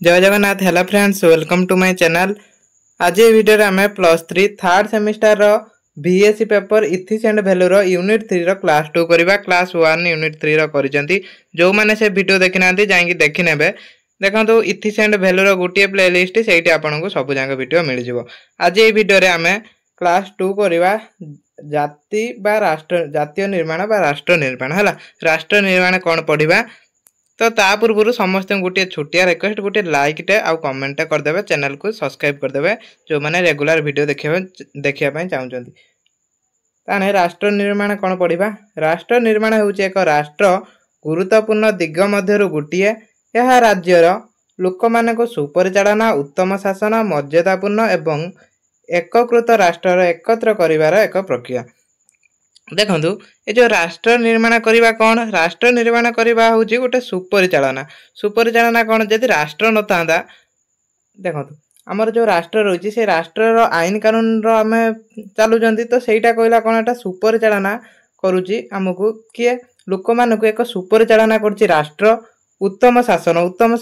जय Jagannath. Hello friends, welcome to my channel. आज ये वीडियो रे हमें +3 थर्ड सेमिस्टर रो B Sc paper ethics and value रो यूनिट 3 रो क्लास 2 करबा। क्लास 1 यूनिट 3 रो करिसेंती। जो माने से वीडियो देखिनांती जाईकी देखि नेबे। देखंतु इथिक्स एंड वैल्यू रो गोटे प्लेलिस्ट सेठी आपनको सब जांग वीडियो मिल जिवो। आज ये वीडियो रे हमें क्लास 2 करबा जाति बा राष्ट्र जातीय निर्माण बा राष्ट्र निर्माण हला। राष्ट्र निर्माण कोन पढिबा तो ता पूर्व समस्त गोटे छोटिया रिक्वेस्ट गोटे लाइक टे आ कमेंट करदे, चैनल को सब्सक्राइब करदे जो मैंने रेगुलर वीडियो देखिया चाहूँगी। ताने राष्ट्र निर्माण कौन पढ़ा। राष्ट्र निर्माण होउची एक राष्ट्र गुरुत्वपूर्ण दिग मध्यरु गोटे। यह राज्यर लोक मानक सुपरिचालना, उत्तम शासन, मर्यादापूर्ण एवं एककृत राष्ट्र एकत्र करिवार एक प्रक्रिया। देखंतु ये जो राष्ट्र निर्माण करवा कौन, राष्ट्र निर्माण करवा हूँ गोटे सुपरिचालना। सुपरिचालना कौन, जदि राष्ट्र न था देखंतु आमर जो राष्ट्र रही से राष्ट्र आईन कानून आम चलुँच तो सहीटा कहला कौन, एटा सुपरिचालना करुच्ची आमको किए लोक मानक एक सुपरिचालना कर राष्ट्र। उत्तम शासन उत्तम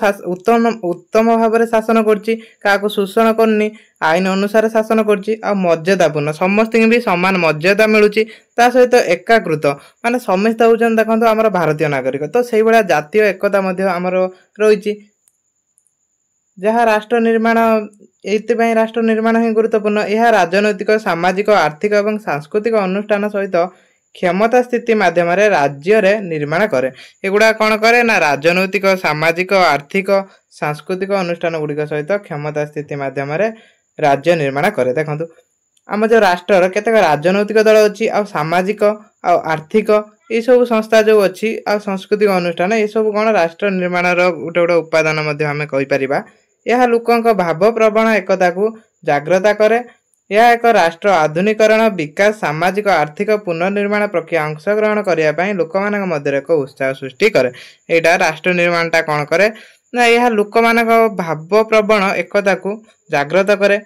भाव में शासन कर शोषण करनी, आईन अनुसार शासन कर मर्यादापूर्ण समस्त भी समान मर्यादा मिलूँ। ता सहित एकाकृत माने समस्त होउछन देखंतु आमर भारतीय नागरिक। तो सही भाया जातीय एकता आमर रही। जहाँ राष्ट्र निर्माण ये राष्ट्र निर्माण ही गुरुत्वपूर्ण। यह राजनैतिक, सामाजिक, आर्थिक और सांस्कृतिक अनुष्ठान सहित क्षमता स्थिति माध्यम राज्य रे निर्माण करे। एगुड़ा कौन करे ना, राजनैतिक, सामाजिक, आर्थिक, सांस्कृतिक अनुष्ठान गुड़िक सहित क्षमता स्थिति माध्यम राज्य निर्माण करे। देखंतु आम जो राष्ट्र केतक राजनैतिक दल अच्छी आ सामाजिक आ आर्थिक ये सब संस्था जो अच्छी आ सांस्कृतिक अनुष्ठान ये सब कौन राष्ट्र निर्माण गोटे गोटे उपादान आम कहीपर। यह लोकों भाव प्रवण एकता को जागृत करे। यह एक राष्ट्र आधुनिकरण, विकास, सामाजिक आर्थिक पुनर्निर्माण प्रक्रिया अंशग्रहण करने लोक मध्य एक उत्साह सृष्टि करे। यहाँ राष्ट्र निर्माणटा कौन करे ना, यह लोक भाव प्रवण एकता को जागृत करे।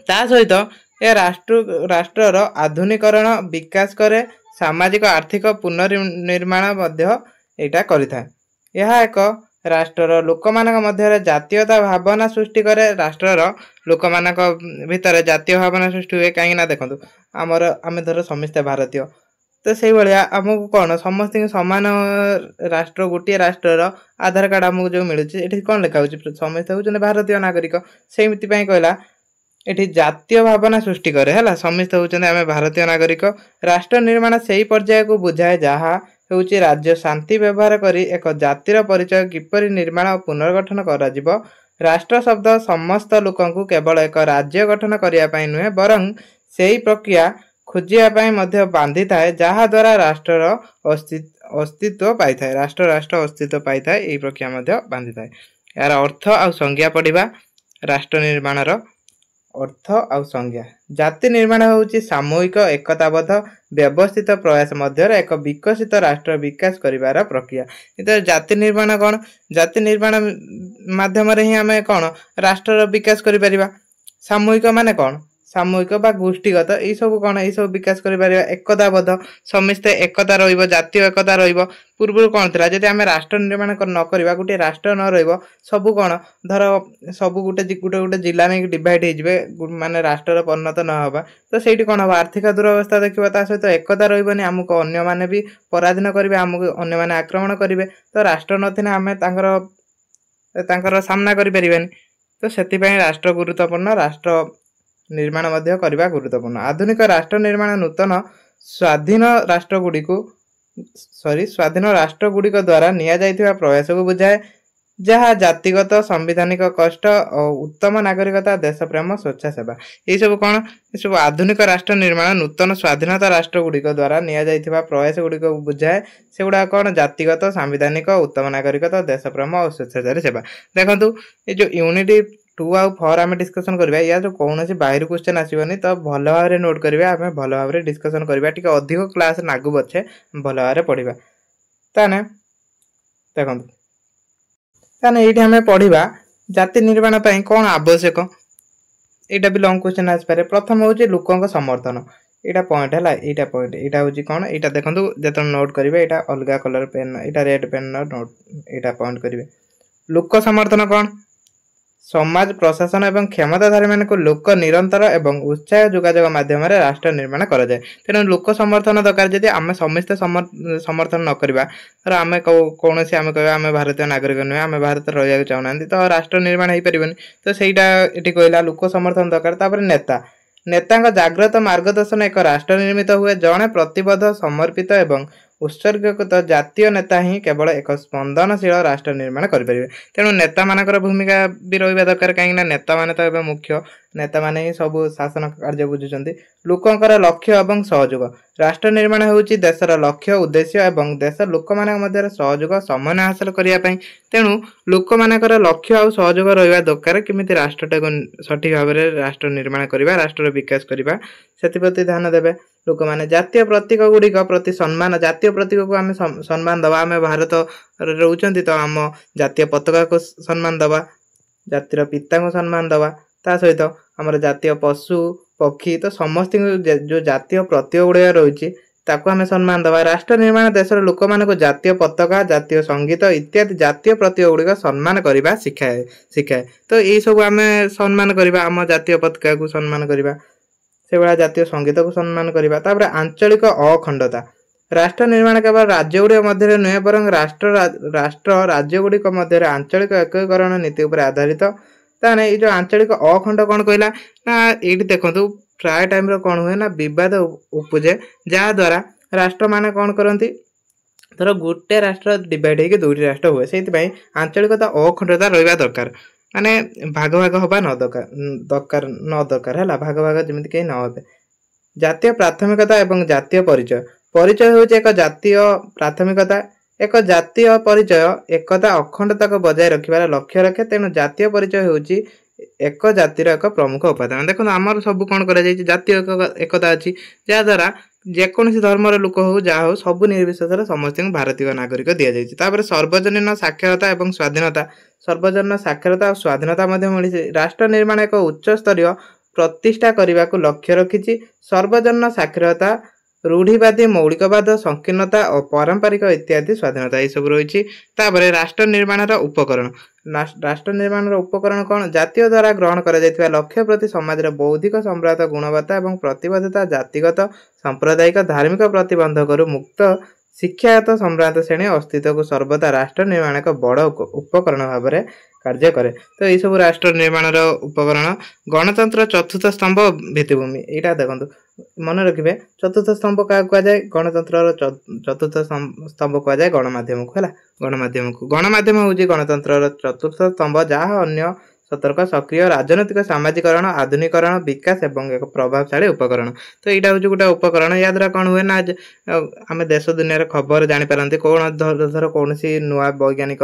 ता सहित यह राष्ट्र आधुनिकरण, विकास करे, सामाजिक आर्थिक पुनर्निर्माण यहाँ करिथा। यह एक राष्ट्र लोक मध्य जातीयता भावना सृष्टि करे। राष्ट्र लोक भितर जातीय भावना सृष्टि हुए कहीं देखो आमर आम धर समस्ते भारतीय तो से भाया आमको कौन समस्त समान राष्ट्र गोटे राष्ट्र आधार कार्ड आमको जो मिलूँ ये कौन लिखा समस्ते होती भारतीय नागरिक। से कहला ये जातीय भावना सृष्टि करे है समस्ते होती आम भारतीय नागरिक। राष्ट्र निर्माण से ही पर्याय को बुझाए जहाँ होउची राज्य शांति व्यवहार करी एक जातिर परिचय किपरि निर्माण और पुनर्गठन करा जिवो। राष्ट्र शब्द समस्त लोकों को केवल एक राज्य गठन करने नुहे बरं से प्रक्रिया खोजिया मध्य बांधि थाए जहाँ द्वारा राष्ट्र अस्तित्व पाई थाए। राष्ट्र अस्तित्व पाई थाए यही प्रक्रिया मध्य बांधि थाए। यार अर्थ आ संज्ञा पढ़िबा। राष्ट्र निर्माण अर्थ आ संज्ञा। जाति निर्माण होउची सामूहिक एकताबद्ध व्यवस्थित प्रयास मध्य एक विकसित राष्ट्र विकास करिवार प्रक्रिया। इधर जाति निर्माण कौन, जाति निर्माण माध्यम ही आम कौन राष्ट्र विकास करिपरिबा। सामूहिक माने कौन, सामूहिक बा गोष्ठीगत ये सब कौन ये सब विकास करिपरिबा। एकताबद्ध समस्ते एकता रहिबो, जातीय एकता रहिबो। पूर्व कौन था जब आम राष्ट्र निर्माण न करवा गोटे राष्ट्र न रहिबो सबु कौन धर सबु गोटे गोटे जिला नहीं डिवाइड हो माने राष्ट्र परिणत न होगा तो सही कौन हम आर्थिक दुरवस्था देखा। ता सहित एकता रही आमको अन्य माने भी पराधीन करेंगे, आमको अन्य माने आक्रमण करेंगे। तो राष्ट्र नथिने आम तांकर सामना करें। तो से राष्ट्र गुरुत्वपूर्ण, राष्ट्र निर्माण मध्य करवा गुरुत्वपूर्ण। आधुनिक राष्ट्र निर्माण नूतन स्वाधीन राष्ट्र गुड़िक द्वारा निया जाइथिबा प्रयास को बुझाए जहाँ जातिगत, संविधानिक कष्ट और उत्तम नागरिकता, देश प्रेम, स्वेच्छासेवा ये सब कौन ये सब आधुनिक राष्ट्र निर्माण नूतन स्वाधीनता राष्ट्र गुड़िक द्वारा निया जाइथिबा प्रयास गुड़िक बुझाए। से गुड़ा कौन जातिगत, संविधानिक, उत्तम नागरिकता, देश प्रेम और स्वेच्छाचारी सेवा। देखंतु ये जो यूनिट 2 आ 4 आम डिस्कसन करवा या जो कौन से बाहर क्वेश्चन आसबनी तो भल भाव नोट करेंगे। आम भल भाव डिस्कसन करवा टी अधिक क्लास नागु बचे भल भाव पढ़ा। ताने देखंतु ताने ये आम पढ़ा जाति निर्माण कौन आवश्यक। यहाँ भी लंग क्वेश्चन आसपे। प्रथम हूँ लोकों समर्थन। यहाँ पॉइंट है यहाँ पॉइंट यहाँ हूँ कौन यहाँ देखो जो नोट करेंगे यहाँ अलग कलर पेन यहाँ रेड पेन नोट यहाँ पॉइंट करेंगे। लोक समर्थन कौन समाज प्रशासन एवं क्षमताधारी मान लोक निरंतर एवं उत्साह जोगाजोग माध्यम राष्ट्र निर्माण करा जाए। तेणु लोक समर्थन दरकार। जदि आम समस्ते समर्थन न करवा तर आम कौन आम कह आम भारतीय नागरिक नुहे, आम भारत रहा चाहूना तो राष्ट्र निर्माण हो पारे। तो सहीटा ये कहला लोक समर्थन दरकार। तापर नेता नेता जाग्रत मार्गदर्शन एक राष्ट्र निर्मित हुए। जड़े प्रतिबद्ध समर्पित एवं उत्सर्गकृत जातीय नेता ही केवल एक स्पंदनशील राष्ट्र निर्माण करें। तेणु नेता मानकर भूमिका भी रहा दरकार, कहीं नेता माने तो एवं मुख्य नेता माने ही सब शासन कार्य बुझुंट। लोकंर लक्ष्य एवं सहयोग राष्ट्र निर्माण होउची देशर लक्ष्य उद्देश्य एवं देश लोक मान मध्य सहयोग समन्वय हासिल करने। तेणु लोक मानकर लक्ष्य और सहयोग रहा दरकार, केमिति राष्ट्रटा सठिक भाव में राष्ट्र निर्माण करवा, राष्ट्र विकास करवा से ध्यान देवे लोक मैंने। जातीय प्रतीक गुड़िक प्रति सम्मान, जातीय प्रतीक को आम सम्मान दवा। आम भारत रोचंती तो आम जातीय पताका को सम्मान दवा, जातिर पिता को सम्मान दवा। ता सहित आमर जातीय पशु पक्षी तो समस्त जो जातीय प्रतीक गुड़ा रही ताको आम सम्मान दवा। राष्ट्र निर्माण देशर लोक मानक जातीय पताका, जातीय संगीत इत्यादि जातीय प्रतीक गुड़िक सम्मान करने शिखाए। तो यही सब आम सम्मान करवा, आम जातीय पताका को सम्मान करवा, से भाया जातीय संगीत को सम्मान करवा। तापर आंचलिक अखंडता राष्ट्र निर्माण केवल राज्य गुड़िक मध्य नुहे बरं राष्ट्र राज्य गुड़िक मध्य आंचलिक एकीकरण नीति उपर आधारित। ताने ये जो आंचलिक अखंड कौन कहला ना, ये देखो प्राय टाइम कौन हुए ना विवाद उपजे, जहाद्वारा राष्ट्र माने कौन करती धर गोटे राष्ट्र डिवाइड होकर दुईटी राष्ट्र हुए। से आंचलिकता अखंडता रहा दरकार, माने भाग भाग हवा न दरकार है भाग भाग जमी कहीं न हे। जातीय प्राथमिकता एवं जातीय परिचय परिचय हूँ एक जातीय प्राथमिकता, एक जातीय परिचय एकता अखंडता को बजाय रखार लक्ष्य रखे। तेणु जातीय परिचय हूँ एक जातिर एक प्रमुख उपादान। देखो आमर सब कौन कर जातीय एकता अच्छी, जहाद्वारा जेकोसी धर्मर लोक हो जहाँ हो सब निर्विशेष समस्त भारतीय नागरिक दि जाए। सार्वजनीन साक्षरता एवं स्वाधीनता, सार्वजनीन साक्षरता और स्वाधीनता मिली। राष्ट्र निर्माण एक उच्च स्तरीय प्रतिष्ठा करने को लक्ष्य रखी। सार्वजनीन साक्षरता, रूढ़िवादी मौलिकवाद, संकीर्णता और पारंपरिक इत्यादि स्वाधीनता ये सब रही। राष्ट्र निर्माण उपकरण, राष्ट्र निर्माण उपकरण कौन जातीय द्वारा ग्रहण कर लक्ष्य प्रति समाज बौद्धिक सम्राट गुणवत्ता और प्रतिबद्धता, जातिगत सांप्रदायिक धार्मिक प्रतिबंधक मुक्त शिक्षागत सम्राट श्रेणी अस्तित्व को सर्वदा राष्ट्र निर्माण एक बड़ उपकरण भाव में कार्य करे। तो यही सब राष्ट्र निर्माण उपकरण। गणतंत्र चतुर्थ स्तंभ भित्तिभूमि यहाँ देखो मन रखिए। चतुर्थ स्तंभ क्या कहुए, गणतंत्र चतुर्थ स्तंभ कहुए गणमाध्यम को है। गणमाध्यम हूँ गणतंत्र चतुर्थ स्तंभ, जहाँ अन्य सतर्क सक्रिय राजनैतिक सामाजिकरण आधुनिकरण विकास एवं एक प्रभावशाली उपकरण। तो यहाँ हूँ गोटे उपकरण। या द्वारा कौन हुए ना आम देश दुनिया खबर जापारती, कौन धर कौन नुआ वैज्ञानिक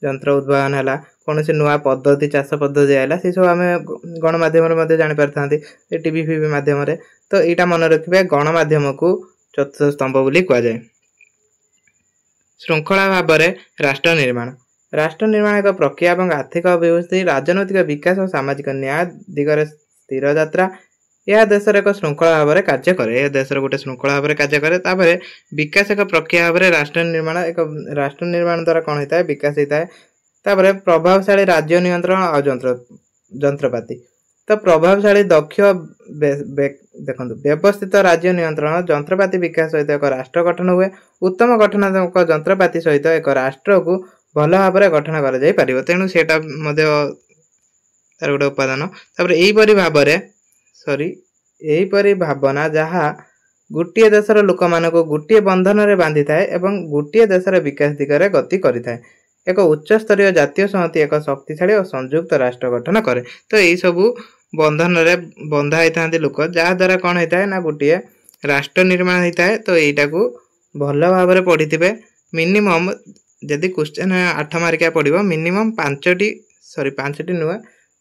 यंत्र उद्भावन है, कौन नुआ पद्धति चाष पद्धति आएगा, से सब आम गणमाध्यम जापार था टीवी फीवी मध्यम। तो यहाँ मन रखिए गणमाध्यम को चतुर्थ स्तंभ बोली कहुए। श्रृंखला भाव में राष्ट्र निर्माण, राष्ट्र निर्माण एक प्रक्रिया और आर्थिक अभिवृद्धि, राजनैतिक विकास और सामाजिक न्याय दिगरे स्थिर यात्रा। यह देशर एक श्रृंखला भाव में कार्य करे, यह देशर गोटे श्रृंखला भाव में कार्य करे। तापर विकास एक प्रक्रिया भाव में राष्ट्र निर्माण, एक राष्ट्र निर्माण द्वारा कौन होता है विकास होता है। तापर प्रभावशाली राज्य नियंत्रण और जंत्रपाति, तो प्रभावशाली दक्ष देखो व्यवस्थित राज्य नियंत्रण जंत्रपाति विकास सहित एक राष्ट्र गठन हुए। उत्तम गठनात्मक जंत्रपाति सहित एक राष्ट्र को भल भाव में गठन कर। तेणु से गोटे उपादान। यहीपरि भाव यहीपरि भावना जहाँ गोटे देशर लोक मान गोटे बंधन में बांधि थाए एवं गोटे देशर विकास दिगरे गति करें। एक उच्च स्तरीय जातीय संहति एक शक्तिशाली और संयुक्त राष्ट्र गठन करे। तो यही सबू बंधन में बंधा होता लोक, जहाद्वारा कौन होता है ना गोटे राष्ट्र निर्माण होता है। तो यहीटा को भल भाव में पढ़ी थे। मिनिमम जदि क्वेश्चन 8 मार्किया पड़ो मिनिमम 5टी नुहे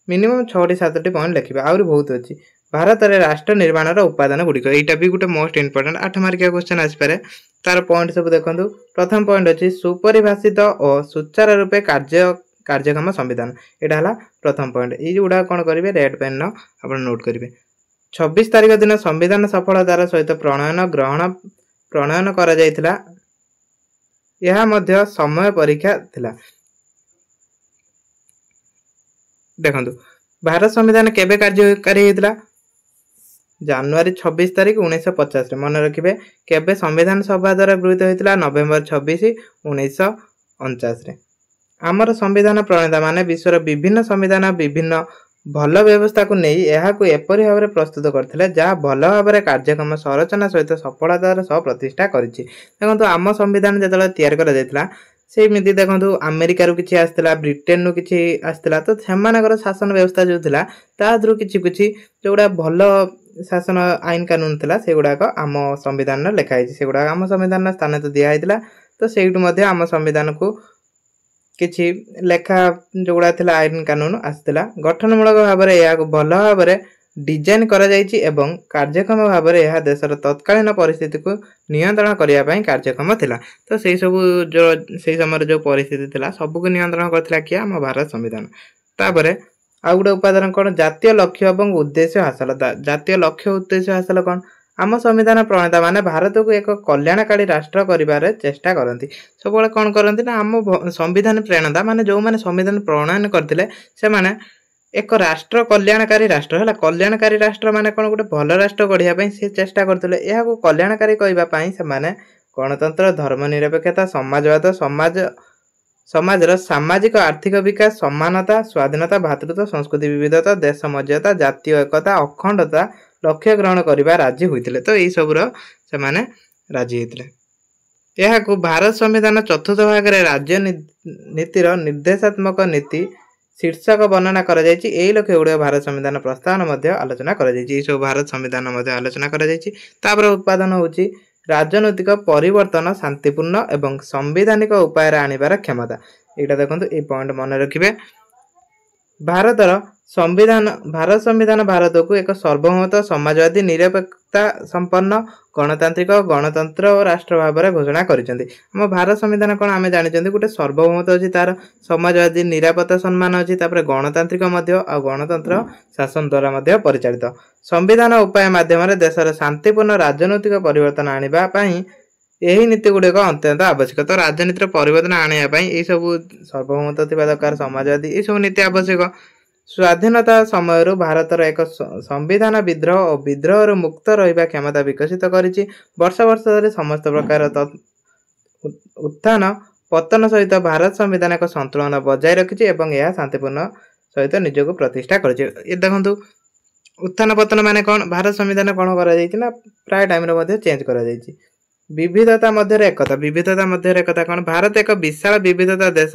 मिनिमम 6-7टी पॉइंट लिखे। आहरी बहुत अच्छी भारत में राष्ट्र निर्माण उपादान गुड़िक, यहाँ भी गोटे मोस्ट इंपोर्टेंट 8 मार्किया क्वेश्चन आसपे। तार पॉइंट सब देखो। प्रथम पॉइंट अच्छी सुपरिभाषित और सुचारू रूपे कार्यक्षम संविधान, यहाँ है प्रथम पॉइंट। ये गुड़ा कौन करेंगे रेड पेन आप नोट करेंगे। 26 तारिख दिन संविधान सफलतार सहित प्रणयन करा जायतिला। यह मध्य समय परीक्षा थिला। देखंतु भारत संविधान केबे कार्यकारी होइतला जनवरी 26 तारीख 1950 मन रखिए केबे संविधान सभा द्वारा गृहीत होता नवेम्बर 26 1949 आमर संविधान प्रणेता माने विश्वर विभिन्न संविधान विभिन्न भल व्यवस्था को नहीं एपरी भाव में प्रस्तुत करते जहाँ भल भाव में कार्यक्रम संरचना सहित सफलतार सह प्रतिष्ठा करिछि। देखो आम संविधान जो तैयार करा सेमती देखो अमेरिका किसी आसला ब्रिटेन रु किसी आसला तो से शासन व्यवस्था जो था तादू कि जोड़ा भल शासन आईन कानून था से गुड़ाक आम संविधान लिखाई से गुड़ाक आम संविधान स्थान तो दिखाई तो से आम संविधान को किछि लेखा जोड़ा थिला आईन कानून आसला गठनमूलक भाव में यह भल भाव में डिजाइन करा जायछि एवं कार्यक्रम भाव में यह देशर तत्कालीन परिस्थिति को नियंत्रण करने ପାଇଁ कार्यक्रम थिला। तो से सब जो से समय जो परिस्थिति थिला सब को नियंत्रण करथिला कि आम भारत संविधान। तापरे आ गुटे उपादान कोन जातीय लक्ष्य एवं उद्देश्य हासिल जातीय लक्ष्य उद्देश्य हासिल कोन आम संविधान प्रणेता माने भारत को एक कल्याणकारी राष्ट्र करिबारे चेष्टा करती सब कौन करती ना आम संविधान प्रणेता माने जो माने संविधान प्रणयन करथिले से माने एक राष्ट्र कल्याणकारी राष्ट्र है कल्याणकारी राष्ट्र माने कौन गोटे भल राष्ट्र गढ़िया से चेष्टा करते यह कल्याणकारी कहवाई से गणतंत्र धर्मनिरपेक्षता समाजवाद समाजर सामाजिक आर्थिक विकास समानता स्वाधीनता भातृत्व संस्कृति विविधता देश मर्यादा जातीय एकता अखंडता लक्ष्य ग्रहण करने राजी होते तो यही सबूर से राजी होते यह भारत संविधान चतुर्थ भाग में राज्य नीतिर निर्देशात्मक नीति शीर्षक वर्णना कर लक्ष्य गुड़ भारत संविधान प्रस्तावन आलोचना कर भारत संविधान आलोचना कर उत्पादन होची राजनैतिक परिवर्तन शांतिपूर्ण एवं संवैधानिक उपाय आनिबार क्षमता यहाँ देखो ये पॉइंट मन रखिए भारत संविधान भारत को एक सार्वभौमत समाजवादी निरपेक्षता संपन्न गणतांत्रिक गणतंत्र और राष्ट्र भाव में घोषणा करिसेंती। हम भारत संविधान कौन आम जानी गोटे सार्वभौमत अच्छी तार समाजवादी निरापत्ता सम्मान अच्छी गणतांत्रिक गणतंत्र शासन द्वारा परिचालित संविधान उपाय माध्यम देशर शांतिपूर्ण राजनैतिक परिवर्तन आने यही नीति गुड़िक अत्यंत आवश्यक। तो राजनीतिर परिवर्तन आने सब सार्वभौमत थी दरकार समाजवादी ये सब नीति आवश्यक। स्वाधीनता समय भारतर एक संविधान विद्रोह और विद्रोह मुक्त रहिबा क्षमता विकसित करिछि। वर्ष वर्ष धरि समस्त प्रकार उत्थान पतन सहित भारत संविधान एक संतुलन बजाय रखिछि एवं यह शांतिपूर्ण सहित निजको प्रतिष्ठा करिछि। ये देखंतु उत्थान पतन माने कोन भारत संविधान कोन करा जायछि ना प्राय टाइम रे मध्ये चेंज करा जायछि। विविधता मध्य एकता कोन भारत एक विशाल विविधता देश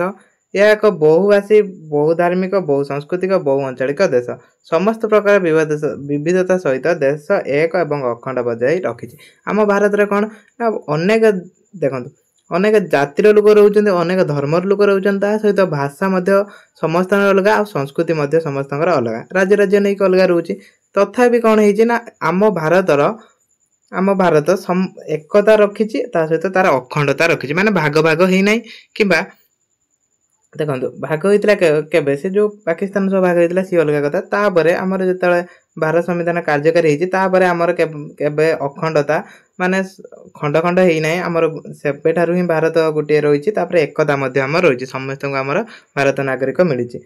यह एक बहुभाषी बहुधार्मिक बहुसांस्कृतिक बहुआंचलिक देश समस्त प्रकार विविधता सहित देश एक एवं अखंड बजाय रखी। आम भारत में कौन अनेक देखो अनेक जातिर लोक रोचते अनेक धर्मर लोक रोचते सहित भाषा समस्त अलग आ संस्कृति समस्त अलग राज्य राज्य नहीं अलग रोचे तथापि कौन है आम भारत एकता रखी सहित तार अखंडता रखी माने भाग भाग ही ना कि देखो भाग होता केबे से जो पाकिस्तान सब भाग होता सी अलग कथा तापर आमर जो भारत संविधान कार्यकारी होती आमर केबे अखंडता माने खंड खंड ही ना आमर सेबे ठारू ही भारत गोटे रही एकता आमर रही समस्त आमर भारत नागरिक मिली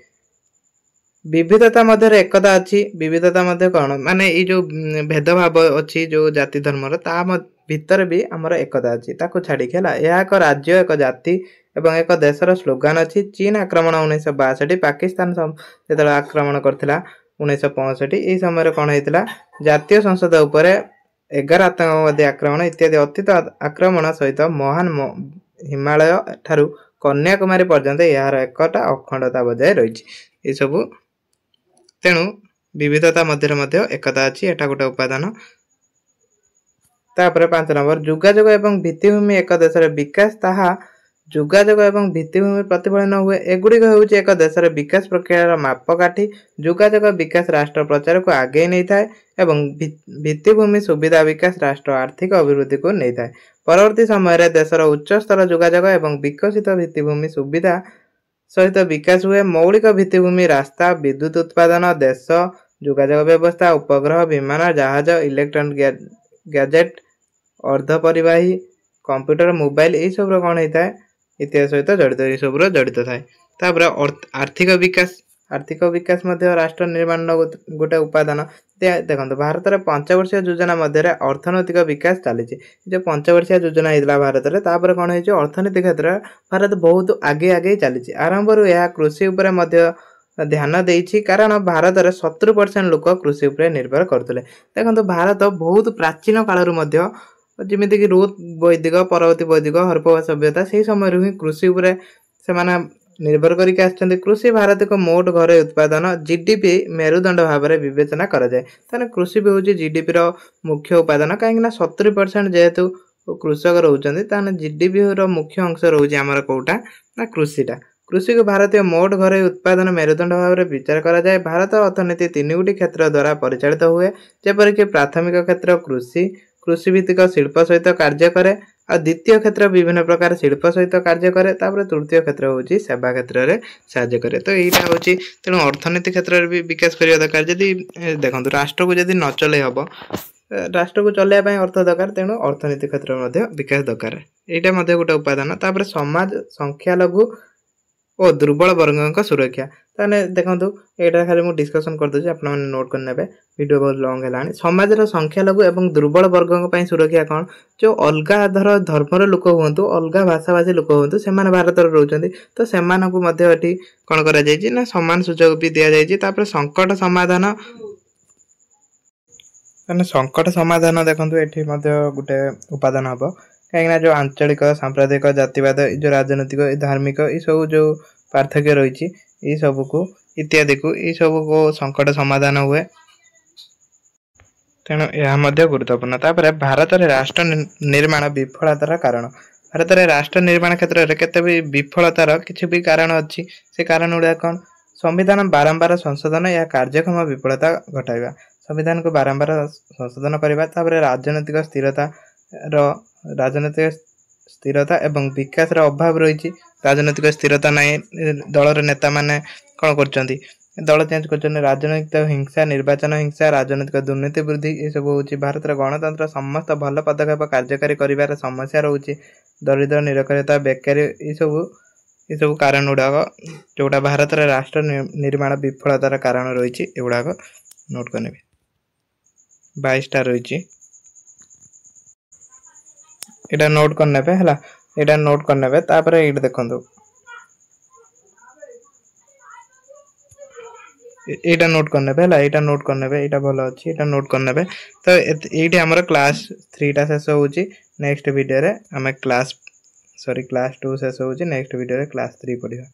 विविधता मध्य एकता अच्छी विविधता मध्य कौन माने ये जो भेदभाव अच्छी जो जाति धर्मर ता भितर भी आमर एकता अच्छी ताको छाड़ी खेला यह एक राज्य एक जाति एवं एक देशर स्लोगान अच्छी चीन आक्रमण 1962 पाकिस्तान जो आक्रमण करथिला 1965 यही समय कौन होता जातीय संसद उपर 11 आतंकवादी आक्रमण इत्यादि अतीत आक्रमण सहित महान हिमालय ठारू कन्याकुमारी पर्यंत यार एकटा अखंडता बजाय रही सब तेणु विविधता मध्य एकता अच्छी एटा गोटे उपादान। तापर 5 नंबर जोगाजोग एवं भित्तिभूमि एक देशर विकास ताहा जोगाजोग एवं भित्तिभूमि प्रतिफलन हुए एगुड़िक होउछि एक देशर विकास प्रक्रियार मापकाठी जोगाजोग विकास राष्ट्र प्रचार को आगे नहीं थाए एवं भित्तिभूमि सुविधा विकास राष्ट्र आर्थिक अभिवृद्धि को नहीं थाए। परवर्ती समय देशर उच्च स्तर जोगाजोग एवं विकसित भित्तिभूमि सुविधा सहित विकास हुए मौलिक भित्तिभूमि रास्ता विद्युत उत्पादन देश जोगाजोग व्यवस्था उपग्रह विमान जहाज इलेक्ट्रॉनिक गैजेट अर्धपरिवाही कंप्यूटर मोबाइल यही सब कौन होता है इतिहास सहित जड़ित ये सब जड़ित थाए। आर्थिक विकास आर्थिक विकास राष्ट्र निर्माण गोटे उपादान। देखो भारत में 5 वर्षीय योजना मध्य अर्थनैतिक विकास चली जो 5 वर्षीय योजना होता भारत में तापर कौन हो अर्थनीति क्षेत्र भारत बहुत आगे आगे चली आरंभ यह कृषि उपर ध्यान देछि कारण भारत में 70% लोक कृषि उपर निर्भर करते। देखो भारत बहुत प्राचीन कालर जमीक रूत वैदिक परवर्ती वैदिक हरप्पा सभ्यता से समय ही कृषि उपर से निर्भर करके आछन्ते। कृषि भारत को मोट घर उत्पादन जीडीपी मेरुदंड भाव में विवेचना करा जाए ताने कृषि भी होची जीडीपी रो मुख्य उपादान कहीं 70% जेहेतु कृषक रोचंती ताने जीडीपी रो मुख्य अंश रोची आमर कोटा ना कृषिटा। कृषि को भारतीय मोट घर उत्पादन मेरुदंड भाव में विचार करा जाए। भारत अर्थनीति 3 गोटी क्षेत्र द्वारा परिचालित हुए जेपरिक प्राथमिक क्षेत्र कृषि कृषि भित्तिक शिल्प सहित कार्य करे और द्वितीय क्षेत्र विभिन्न प्रकार शिल्प सहित कार्य करे तापर तृतीय क्षेत्र होची सेवा क्षेत्र रे साहाय्य करे। तो एटा होची तेणु अर्थनीति क्षेत्र रे भी विकास करिया दरकार। जदि देखंतु राष्ट्र को जदि न चले हबो राष्ट्र को चलैया पय अर्थ दरकार तेणु अर्थनीति क्षेत्र में मध्य विकास दरकार। एटा मध्य गोटे उपादान। तापर समाज संख्या लघु और दुर्बल वर्ग सुरक्षा ताने देखंतु एटा खाली मु डिस्कशन कर दउछि आपन माने नोट कर नेबे वीडियो बहुत लॉन्ग हेलानी। समाज रो संख्या लघु एवं दुर्बल वर्ग पय सुरक्षा कोन जो अलगा धर्मर लोक हुंतु अलगा भाषाभाषी लोक हुंतु सेमाने भारत रे रहउचंती तो सेमानकु मध्य एठी कोन करा जायछि ना समान सुযোଗ भी दिया जायछि। तापर संकट समाधान माने संकट समाधान देखंतु एठी मध्य गुटे उपादान हबो कहीं जो आंचलिक सांप्रदायिक जातिवाद जो राजनीतिक धार्मिक ये सब जो पार्थक्य रही ये सब को इत्यादि को ये सब को संकट समाधान हुए तेणु यह गुरुत्वपूर्ण। तापर भारत में राष्ट्र निर्माण विफलतार कारण भारत में राष्ट्र निर्माण क्षेत्र में केते भी विफलतार किसी भी कारण अच्छी से कारण गुड़ा कौन संविधान बारंबार संशोधन या कार्यक्षम विफलता घटाइबा संविधान को बारंबार संशोधन करने राजनैतिक स्थिरता एवं विकास अभाव रही राजनैतिक स्थिरता नहीं दलर नेता माने कौन कर दल चेंज कर राजनैतिक हिंसा निर्वाचन हिंसा राजनैतिक दुर्नीति वृद्धि ये सब हूँ भारत गणतंत्र समस्त भल पदक्षेप कार्यकारी कर समस्या रोचे दरिद्र निरक्षरता बेकारी ये सब कारण गुड़ाक जोटा भारत राष्ट्र निर्माण विफलतार कारण रही एगुड़ाक नोट करने 22टा रही एटा नोट करने है एटा नोट करने तापर ये देखो एटा नोट करने है एटा नोट करने एटा भल अच्छी एटा नोट करने तो ये आमर क्लास 3टा शेष होची नेक्स्ट वीडियो रे आम क्लास 2 शेष होची नेक्स्ट वीडियो रे क्लास 3 पढ़िबा।